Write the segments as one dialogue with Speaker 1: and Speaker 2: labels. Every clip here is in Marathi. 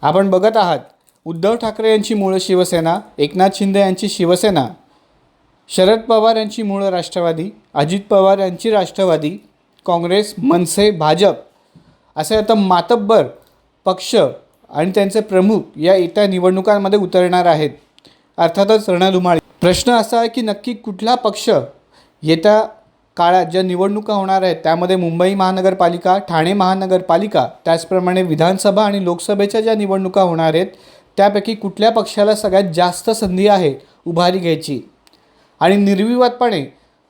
Speaker 1: आपण बघत आहात उद्धव ठाकरे यांची मूळ शिवसेना, एकनाथ शिंदे यांची शिवसेना, शरद पवार यांची मूळ राष्ट्रवादी, अजित पवार यांची राष्ट्रवादी, काँग्रेस, मनसे, भाजप असे आता मातब्बर पक्ष आणि त्यांचे प्रमुख या येत्या निवडणुकांमध्ये उतरणार आहेत. अर्थातच रणधुमाळी. प्रश्न असा आहे की नक्की कुठला पक्ष येत्या काळात ज्या निवडणुका होणार आहेत त्यामध्ये मुंबई महानगरपालिका, ठाणे महानगरपालिका, त्याचप्रमाणे विधानसभा आणि लोकसभेच्या ज्या निवडणुका होणार आहेत त्यापैकी कुठल्या पक्षाला सगळ्यात जास्त संधी आहे उभारी घ्यायची. आणि निर्विवादपणे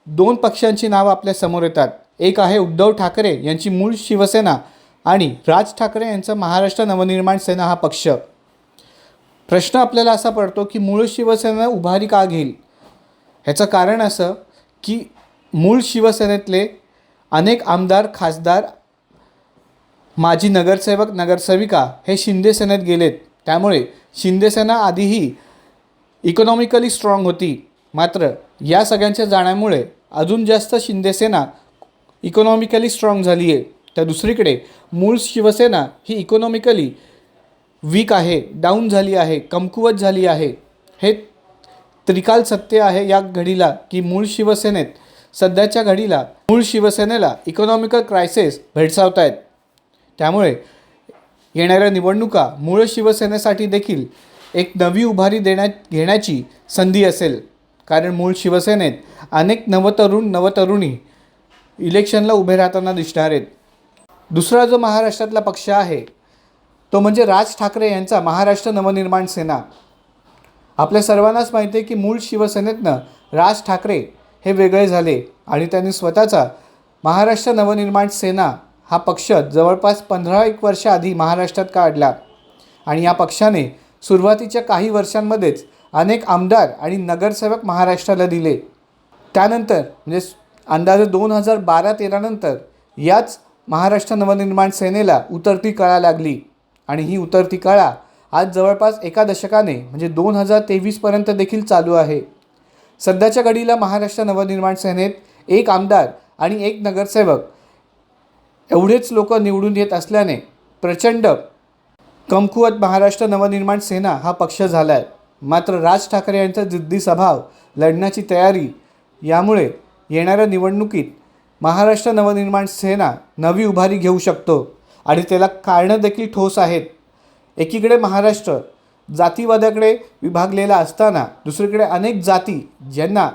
Speaker 1: दोन पक्षांची नावं आपल्या समोर येतात. एक आहे उद्धव ठाकरे यांची मूळ शिवसेना आणि राज ठाकरे यांचा महाराष्ट्र नवनिर्माण सेना हा पक्ष. प्रश्न आपल्याला असा पडतो की मूळ शिवसेना उभारी का घेईल. ह्याचं कारण असं की मूळ शिवसेनेतले अनेक आमदार, खासदार, माजी नगरसेवक, नगरसेविका हे शिंदे सेनेत गेलेत. त्यामुळे शिंदे सेना आधीही इकॉनॉमिकली स्ट्रॉंग होती, मात्र या सगळ्यांच्या जाण्यामुळे अजून जास्त शिंदे सेना इकॉनॉमिकली स्ट्रॉंग झाली आहे. तर दुसरीकडे मूळ शिवसेना ही इकॉनॉमिकली वीक आहे, डाऊन झाली आहे, कमकुवत झाली आहे. हे त्रिकाल सत्य आहे या घडीला की मूळ शिवसेनेत सध्याच्या घडीला मूळ शिवसेनेला इकॉनॉमिकल क्रायसिस भेडसावत आहेत. त्यामुळे येणाऱ्या निवडणुका मूळ शिवसेनेसाठी देखील एक नवी उभारी घेण्याची संधी असेल. कारण मूळ शिवसेनेत अनेक नवतरुणी इलेक्शनला उभे राहताना दिसणार आहेत. दुसरा जो महाराष्ट्रातला पक्ष आहे तो म्हणजे राज ठाकरे यांचा महाराष्ट्र नवनिर्माण सेना. आपल्या सर्वांनाच माहिती आहे की मूळ शिवसेनेतनं राज ठाकरे हे वेगळे झाले आणि त्यांनी स्वतःचा महाराष्ट्र नवनिर्माण सेना हा पक्ष जवळपास 15 वर्ष आधी महाराष्ट्रात काढला. आणि या पक्षाने सुरुवातीच्या काही वर्षांमध्येच अनेक आमदार आणि नगरसेवक महाराष्ट्राला दिले. त्यानंतर म्हणजे अंदाजे 2012-13 नंतर याच महाराष्ट्र नवनिर्माण सेनेला उतरती कळा लागली. आणि ही उतरती कळा आज जवळपास एका दशकाने म्हणजे 2023पर्यंत देखील चालू आहे. सध्याच्या घडीला महाराष्ट्र नवनिर्माण सेनेत एक आमदार आणि एक नगरसेवक एवढेच लोक निवडून येत असल्याने प्रचंड कमकुवत महाराष्ट्र नवनिर्माण सेना हा पक्ष झाला आहे. मात्र राज ठाकरे यांचा जिद्दी स्वभाव, लढण्याची तयारी यामुळे येणाऱ्या निवडणुकीत महाराष्ट्र नवनिर्माण सेना नवी उभारी घेऊ शकतो. आणि त्याला कारणं देखील ठोस आहेत. एकीकडे महाराष्ट्र जातीवादाकडे विभागलेला असताना दुसरीकडे अनेक जाती ज्यांना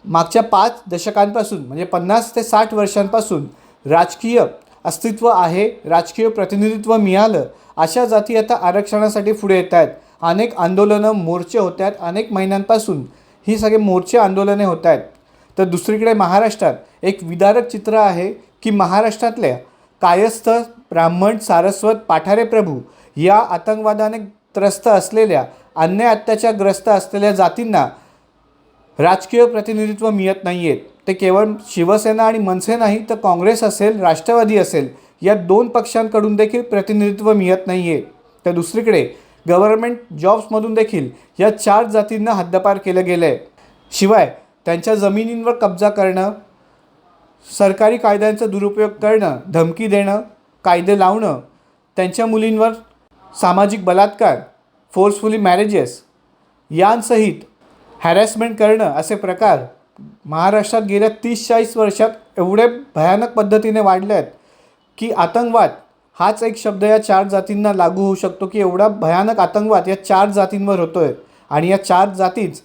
Speaker 1: मागच्या 5 दशकांपासून म्हणजे 50 ते 60 वर्षांपासून राजकीय अस्तित्व आहे, राजकीय प्रतिनिधित्व मिळालं, अशा जाती आता आरक्षणासाठी पुढे येत आहेत. अनेक आंदोलनं, मोर्चे होत आहेत. अनेक महिन्यांपासून ही सगळे मोर्चे, आंदोलने होत आहेत. तर दुसरीकडे महाराष्ट्रात एक विदारक चित्र आहे की महाराष्ट्रातल्या कायस्थ, ब्राह्मण, सारस्वत, पाठारे प्रभू या आतंकवादाने त्रस्त असलेल्या, अन्याय अत्याचारग्रस्त असलेल्या जातींना राजकीय प्रतिनिधित्व मिळत नाही आहेत. ते केवळ शिवसेना आणि मनसे नाही तर काँग्रेस असेल, राष्ट्रवादी असेल या 2 पक्षांकडून देखील प्रतिनिधित्व मिळत नाही आहे. तर दुसरीकडे गव्हर्नमेंट जॉब्समधून देखील या 4 जातींना हद्दपार केलं गेलं आहे. शिवाय त्यांच्या जमिनींवर कब्जा करणं, सरकारी कायद्यांचा दुरुपयोग करणं, धमकी देणं, कायदे लावणं, त्यांच्या मुलींवर सामाजिक बलात्कार, फोर्सफुली मॅरेजेस यांसहित हॅरॅसमेंट करणं असे प्रकार महाराष्ट्रात गेल्या 30-40 वर्षात एवढे भयानक पद्धतीने वाढले आहेत की आतंकवाद हाच एक शब्द या 4 जातींना लागू होऊ शकतो की एवढा भयानक आतंकवाद या 4 जातींवर होतो आहे. आणि या 4 जातीच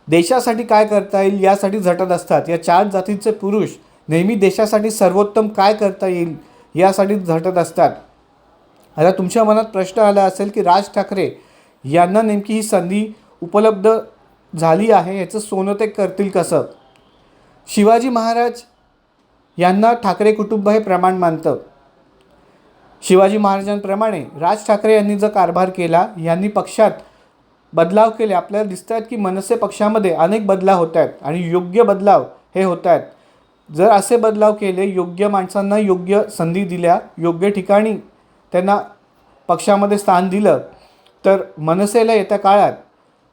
Speaker 1: देशासाठी काय करता येईल यासाठी झटत असतात. या 4 जातींचे पुरुष नेहमी देशासाठी सर्वोत्तम काय करता येईल यासाठी झटत असतात. आता तुमच्या मनात प्रश्न आला असेल की राज ठाकरे यांना नेमकी ही संधी उपलब्ध झाली आहे, याचं सोनं ते करतील कसं. शिवाजी महाराज यांना ठाकरे कुटुंब हे प्रमाण मानतं. शिवाजी महाराजांप्रमाणे राज ठाकरे यांनी जो कारभार केला, यांनी पक्षात बदलाव केले. आपल्याला दिसत आहेत की मनसे पक्षामध्ये अनेक बदलाव होत आहेत आणि योग्य बदलाव हे होत आहेत. जर असे बदलाव केले, योग्य माणसांना योग्य संधी दिल्या, योग्य ठिकाणी त्यांना पक्षामध्ये स्थान दिलं तर मनसेला येत्या काळात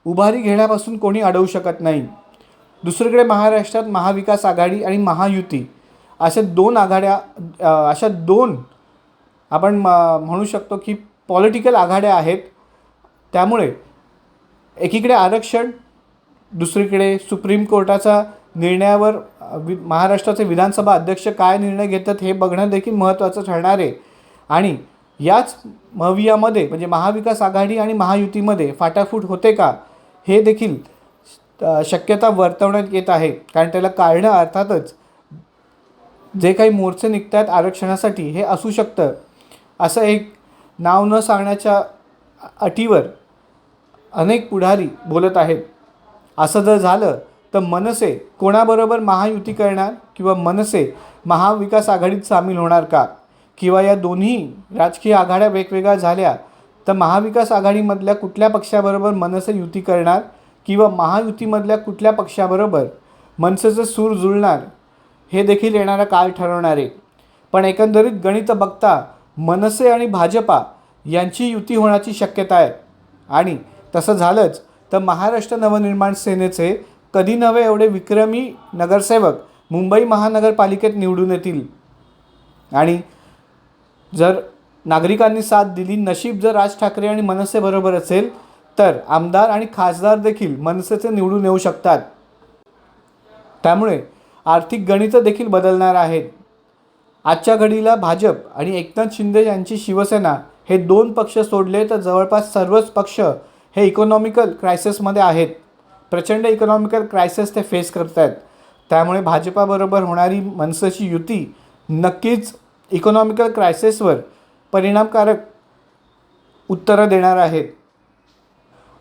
Speaker 1: उभारी घेण्यापासून कोणी अडवू शकत नाही. दुसरीकडे महाराष्ट्रात महाविकास आघाडी आणि महायुती अशा 2 आघाड्या, अशा 2 आपण म्हणू शकतो की पॉलिटिकल आघाड्या आहेत. त्यामुळे एकीकडे आरक्षण, दुसरीकडे सुप्रीम कोर्टाचा निर्णयावर महाराष्ट्राचे विधानसभा अध्यक्ष काय निर्णय घेतात हे बघणं देखील महत्त्वाचं ठरणार आहे. आणि याच महवियामध्ये म्हणजे महाविकास आघाडी आणि महायुतीमध्ये फाटाफूट होते का हे देखील शक्यता वर्तवण्यात येत आहे. कारण त्याला कारणं अर्थातच जे काही मोर्चे निघतात आरक्षणासाठी हे असू शकतं. असं एक नाव न सांगण्याच्या अटीवर अनेक पुढारी बोलत आहेत. असं जर झालं तर मनसे कोणाबरोबर महायुती करणार किंवा मनसे महाविकास आघाडीत सामील होणार का, किंवा या दोन्ही राजकीय आघाड्या वेगवेगळ्या झाल्या तर महाविकास आघाडीमधल्या कुठल्या पक्षाबरोबर मनसे युती करणार किंवा महायुतीमधल्या कुठल्या पक्षाबरोबर मनसेचं सूर जुळणार हे देखील येणारा काळ ठरवणार आहे. पण एकंदरीत गणित बघता मनसे आणि भाजपा यांची युती होण्याची शक्यता आहे. आणि तसं झालंच तर महाराष्ट्र नवनिर्माण सेनेचे कधी नव्हे एवढे विक्रमी नगरसेवक मुंबई महानगरपालिकेत निवडून येतील. आणि जर नागरिकांनी साथ दिली, नशीब जर राज ठाकरे आणि मनसे बरोबर असेल तर आमदार आणि खासदार देखील मनसेचे निवडून येऊ शकतात. त्यामुळे आर्थिक गणितं देखील बदलणार आहेत. आजच्या घडीला भाजप आणि एकनाथ शिंदे यांची शिवसेना हे दोन पक्ष सोडले तर जवळपास सर्वच पक्ष हे इकॉनॉमिकल क्रायसिसमध्ये आहेत. प्रचंड इकॉनॉमिकल क्रायसिस ते फेस करत आहेत. त्यामुळे भाजपाबरोबर होणारी मनसेची युती नक्कीच इकॉनॉमिकल क्रायसिसवर परिणामकारक उत्तरं देणार आहेत.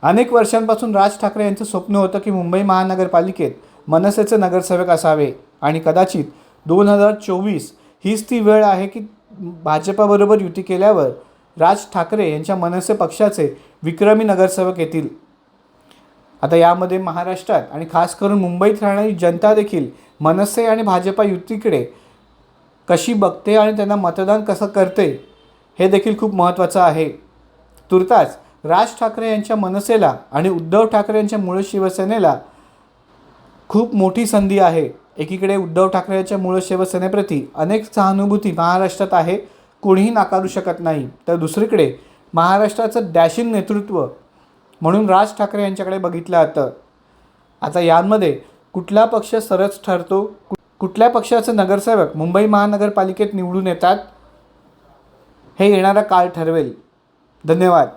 Speaker 1: अनेक वर्षांपासून राज ठाकरे यांचं स्वप्न होतं की मुंबई महानगरपालिकेत मनसेचे नगरसेवक असावे. आणि कदाचित 2024 हीच ती वेळ आहे की भाजपाबरोबर युती केल्यावर राज ठाकरे यांच्या मनसे पक्षाचे विक्रमी नगरसेवक येतील. आता यामध्ये महाराष्ट्रात आणि खास करून मुंबईत राहणारी जनता देखील मनसे आणि भाजपा युतीकडे कशी बघते आणि त्यांना मतदान कसं करते हे देखील खूप महत्त्वाचं आहे. तुर्तास राज ठाकरे यांच्या मनसेला आणि उद्धव ठाकरे यांच्या मूळ शिवसेनेला खूप मोठी संधी आहे. एकीकडे उद्धव ठाकरे यांच्या मूळ शिवसेनेप्रती अनेक सहानुभूती महाराष्ट्रात आहे, कोणीही नाकारू शकत नाही. तर दुसरीकडे महाराष्ट्राचं डॅशिंग नेतृत्व म्हणून राज ठाकरे यांच्याकडे बघितलं जातं. आता यांमध्ये कुठला पक्ष सरस ठरतो, कुठल्या पक्षाचे नगरसेवक मुंबई महानगरपालिकेत निवडून येतात हे येणारा काळ ठरवेल. धन्यवाद.